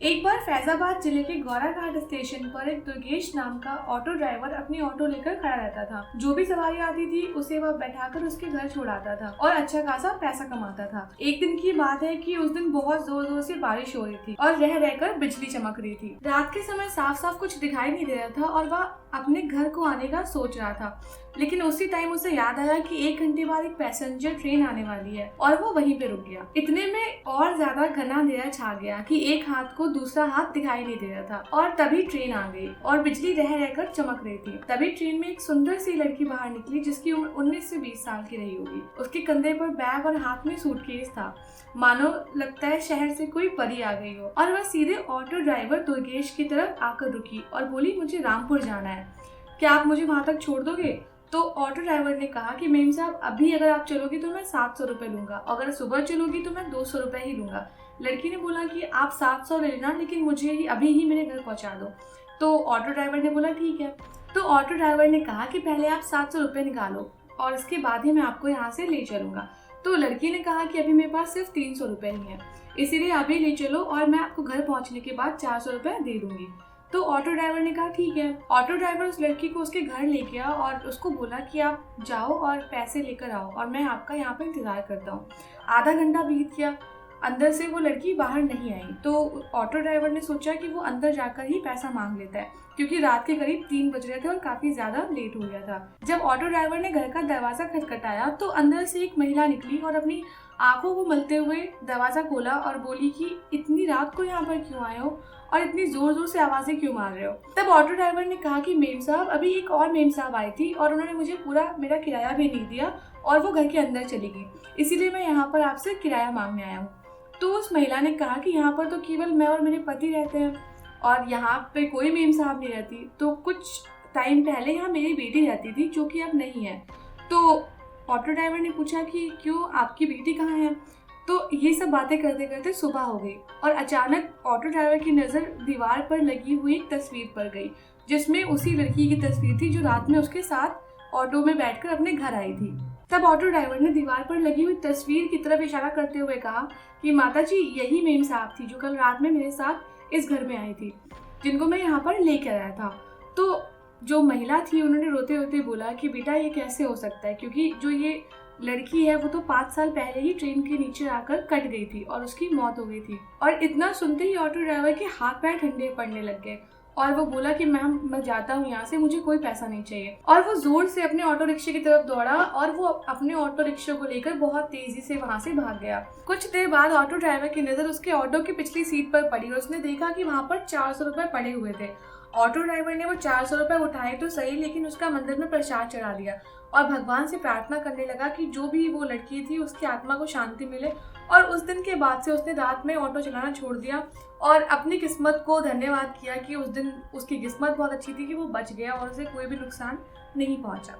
एक बार फैजाबाद जिले के गौराघाट स्टेशन पर एक दुर्गेश नाम का ऑटो ड्राइवर अपनी ऑटो लेकर खड़ा रहता था। जो भी सवारी आती थी उसे वह बैठाकर उसके घर छोड़ाता था और अच्छा खासा पैसा कमाता था। एक दिन की बात है कि उस दिन बहुत जोर जोर से बारिश हो रही थी और रह रहकर बिजली चमक रही थी। रात के समय साफ साफ कुछ दिखाई नहीं दे रहा था और वह अपने घर को आने का सोच रहा था, लेकिन उसी टाइम उसे याद आया कि 1 घंटे बाद एक पैसेंजर ट्रेन आने वाली है और वो वहीं पे रुक गया। इतने में और ज्यादा घना अंधेरा छा गया कि एक हाथ को दूसरा हाथ दिखाई नहीं दे रहा था और तभी ट्रेन आ गई और बिजली रह रहकर चमक रही थी। तभी ट्रेन में एक सुंदर सी लड़की बाहर निकली जिसकी उम्र 19 से 20 साल की रही होगी। उसके कंधे पर बैग और हाथ में सूटकेस था, मानो लगता है शहर से कोई परी आ गई हो। और वह सीधे ऑटो ड्राइवर दुर्गेश की तरफ आकर रुकी और बोली, मुझे रामपुर जाना है, क्या आप मुझे वहाँ तक छोड़ दोगे? तो ऑटो ड्राइवर ने कहा कि मेम साहब, अभी अगर आप चलोगी तो मैं 700 रुपए लूंगा, अगर सुबह चलोगी तो मैं 200 रुपए ही लूंगा। लड़की ने बोला कि आप 700 ले लेना, लेकिन मुझे ही अभी ही मेरे घर पहुंचा दो। तो ऑटो ड्राइवर ने बोला ठीक है। तो ऑटो ड्राइवर ने कहा कि पहले आप 700 रुपए निकालो और इसके बाद ही मैं आपको यहाँ से ले चलूंगा। तो लड़की ने कहा कि अभी मेरे पास सिर्फ 300 रुपए ही है, इसीलिए अभी ले चलो और मैं आपको घर पहुंचने के बाद 400 रुपए दे दूंगी। तो ऑटो ड्राइवर ने कहा ठीक है। ऑटो ड्राइवर उस लड़की को उसके घर ले गया और उसको बोला कि आप जाओ और पैसे लेकर आओ और मैं आपका यहाँ पे इंतजार करता हूँ। आधा घंटा बीत गया, अंदर से वो लड़की बाहर नहीं आई। तो ऑटो ड्राइवर ने सोचा कि वो अंदर जाकर ही पैसा मांग लेता है, क्योंकि रात के करीब 3 बज रहे थे और काफी ज्यादा लेट हो गया था। जब ऑटो ड्राइवर ने घर का दरवाजा खटखटाया तो अंदर से एक महिला निकली और अपनी आंखों को मलते हुए दरवाजा खोला और बोली कि इतनी रात को यहाँ पर क्यों आए हो और इतनी जोर जोर से आवाजें क्यों मार रहे हो? तब ऑटो ड्राइवर ने कहा कि मेम साहब, अभी एक और मेम साहब आई थी और उन्होंने मुझे पूरा मेरा किराया भी नहीं दिया और वो घर के अंदर चली गई, इसीलिए मैं यहाँ पर आपसे किराया मांगने आया हूँ। तो उस महिला ने कहा कि यहाँ पर तो केवल मैं और मेरे पति रहते हैं और यहाँ पे कोई मेम साहब नहीं रहती। तो कुछ टाइम पहले यहाँ मेरी बेटी रहती थी जो कि अब नहीं है। तो ऑटो ड्राइवर ने पूछा कि क्यों, आपकी बेटी कहाँ है? तो ये सब बातें करते करते सुबह हो गई और अचानक ऑटो ड्राइवर की नज़र दीवार पर लगी हुई एक तस्वीर पर गई, जिसमें उसी लड़की की तस्वीर थी जो रात में उसके साथ ऑटो में बैठकर अपने घर आई थी। तब ऑटो ड्राइवर ने दीवार पर लगी हुई तस्वीर की तरफ इशारा करते हुए कहा कि माता जी, यही मेम साहब थी जो कल रात में मेरे साथ इस घर में आई थी, जिनको मैं यहाँ पर लेकर आया था। तो जो महिला थी उन्होंने रोते रोते बोला कि बेटा ये कैसे हो सकता है, क्योंकि जो ये लड़की है वो तो 5 साल पहले ही ट्रेन के नीचे आकर कट गई थी और उसकी मौत हो गई थी। और इतना सुनते ही ऑटो ड्राइवर के हाथ पैर ठंडे पड़ने लग गए और वो बोला कि मैम मैं जाता हूँ यहाँ से, मुझे कोई पैसा नहीं चाहिए। और वो जोर से अपने ऑटो रिक्शे की तरफ दौड़ा और वो अपने ऑटो रिक्शे को लेकर बहुत तेजी से वहाँ से भाग गया। कुछ देर बाद ऑटो ड्राइवर की नजर उसके ऑटो की पिछली सीट पर पड़ी और उसने देखा कि वहाँ पर 400 रुपए पड़े हुए थे। ऑटो ड्राइवर ने वो 400 रुपए उठाए तो सही, लेकिन उसका मंदिर में प्रसाद चढ़ा दिया और भगवान से प्रार्थना करने लगा कि जो भी वो लड़की थी उसकी आत्मा को शांति मिले। और उस दिन के बाद से उसने रात में ऑटो चलाना छोड़ दिया और अपनी किस्मत को धन्यवाद किया कि उस दिन उसकी किस्मत बहुत अच्छी थी कि वो बच गया और उसे कोई भी नुकसान नहीं पहुंचा।